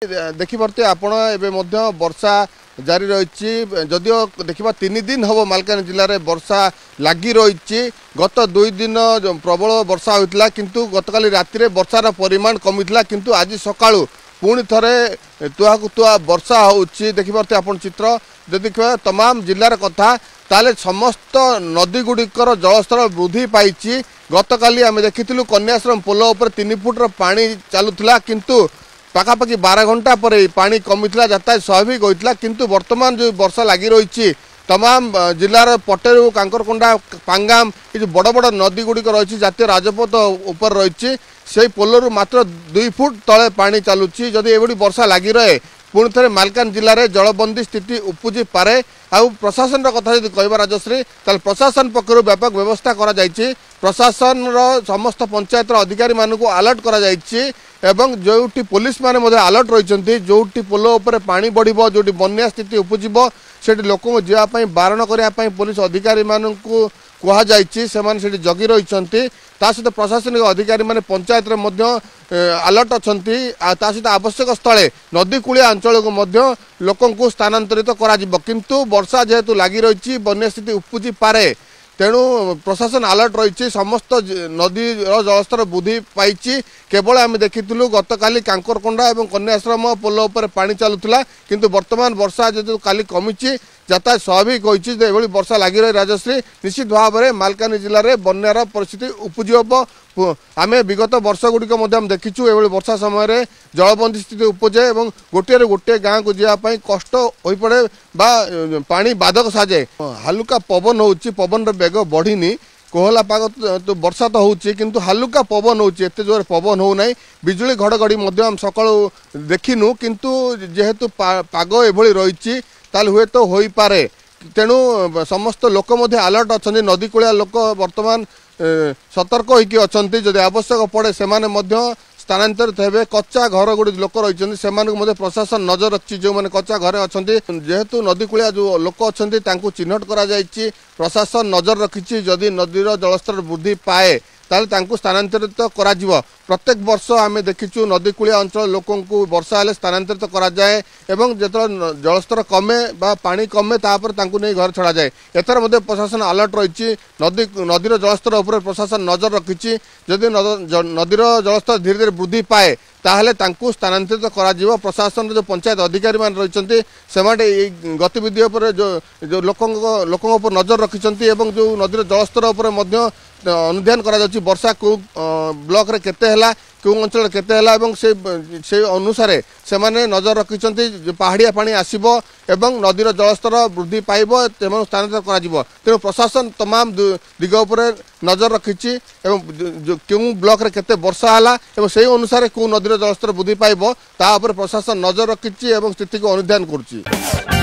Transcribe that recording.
देखिपे आपण एवं वर्षा जारी रही जदियो देखा 3 दिन हम मालकान जिले में वर्षा लगी रही गत 2 दिन प्रबल वर्षा होता किंतु गतकाली राति में वर्षार परिमाण कमी किंतु आज सकाळु पुणी थे तुआ वर्षा होची देखिपे आपण चित्र जदि देखा तमाम जिलार कथा ताले समस्त नदी गुड़िकर जलस्तर वृद्धि पाई गतकाली आम देखी कन्याश्रम पोल उपर 3 फुटर पानी चलुला किंतु पाखापाखि 12 घंटा पर पानी कमी यातायात स्वाभाविक होता किंतु वर्तमान जो वर्षा लगी रही तमाम जिलार पटेरू कांकरकोंडा पांगाम ये जो बड़ बड़ नदी गुड़िक रही जातीय राजपथ उपर रही से पोलू मात्र 2 फुट तले पानी चलुची जदि एवं वर्षा लगी रहे पुणी थे मालकान जिले में जलबंदी स्थिति उपजी पारे आउ प्रशासन कथा जो कह राजश्री ताल प्रशासन पक्षर व्यापक व्यवस्था करा जायछि प्रशासन समस्त पंचायत अधिकारी मानक अलर्ट करा जायछि एवं जोटी पुलिस माने अलर्ट रही जोटी पोल उपर पानी बढ़िबो जोटी बन्या स्थिति उपजिबो सेठी लोक जावाई बारण करने पुलिस अधिकारी मानक कह जाने जगी रही सहित प्रशासनिक अधिकारी माने पंचायत अलर्ट अच्छा सहित आवश्यक स्थले नदीकूलिया अंचल को लोक स्थानांतरित किंतु वर्षा जेहेतु लगी रही बन्या स्थिति उपजी पारे तेणु प्रशासन अलर्ट रही समस्त नदी जलस्तर वृद्धि पाई केवल आम देखी गतकाली कांकरकोंडा और कन्याश्रम पोल उपर पानी चलुला किंतु वर्तमान वर्षा जो काली कमी यातायात स्वाभाविक होती वर्षा लगी रही राजश्री निश्चित भाव में मालकानगिरी जिले में बन्यार परिस्थिति उपजी आम विगत वर्ष गुड़िक देखीचु एभली वर्षा समय जलबंदी स्थिति उपजे और गोटे गोटे गाँव को जावाई कष्ट हो पड़े बा पानी बाधक साजे हालुका पवन होची पवन बेग बढ़ीनी कोहला पाग तो वर्षा तो होची किंतु हालुका पवन होची एते जोर पवन हो नाही बिजुली घड़घड़ी हम सकाळु देखिनु किंतु जेहेतु पाग एभली रही ताल हुए तो हो पारे तेणु समस्त लोक अलर्ट अच्छा नदी कूलिया लोक वर्तमान सतर्क होगी अच्छा जदि आवश्यक पड़े से स्थानांतरित हे कच्चा घर गुड़ी लोक रही से प्रशासन नजर रखी जो मैंने कच्चा घर अच्छा जेहेतु नदी कूलिया जो लोक अच्छा चिन्हट कर प्रशासन नजर रखी जदि नदीर जलस्तर वृद्धि पाए ताले स्थानांतरित करा प्रत्येक वर्ष आम देखीचु नदीकूलिया अंचल लोक वर्षा हेले स्थानांतरित करा जाए एवं जो जलस्तर कमे बा पानी कमे तापर तांकु नहीं घर छड़ा जाए एथर मध्य प्रशासन अलर्ट रही नदीर जलस्तर उपर प्रशासन नजर रखी जदि नदीर जलस्तर धीरे धीरे वृद्धि पाए ताहले तांकु स्थानांतरित करा प्रशासन जो पंचायत अधिकारी मान रही से गतिविधि उपर जो लोक नजर रखिंट और जो नदीर जलस्तर उपर अनुध्यान करा वर्षा को ब्लॉक रे केते हला क्यों अंचल केते हला एवं से अनुसार से माने नजर रखिंट पहाड़िया पानी आसीबो एवं नदीर जलस्तर वृद्धि पाइबो एवं स्थानांतरित करा तेणु प्रशासन तमाम दिग उपर नजर रखी क्यों ब्लॉक रे केते वर्षा हला एवं से अनुसार क्यों नदीर जलस्तर वृद्धि पाइबो ता उपर प्रशासन नजर रखी स्थिति को अनुध्यान करुच्ची।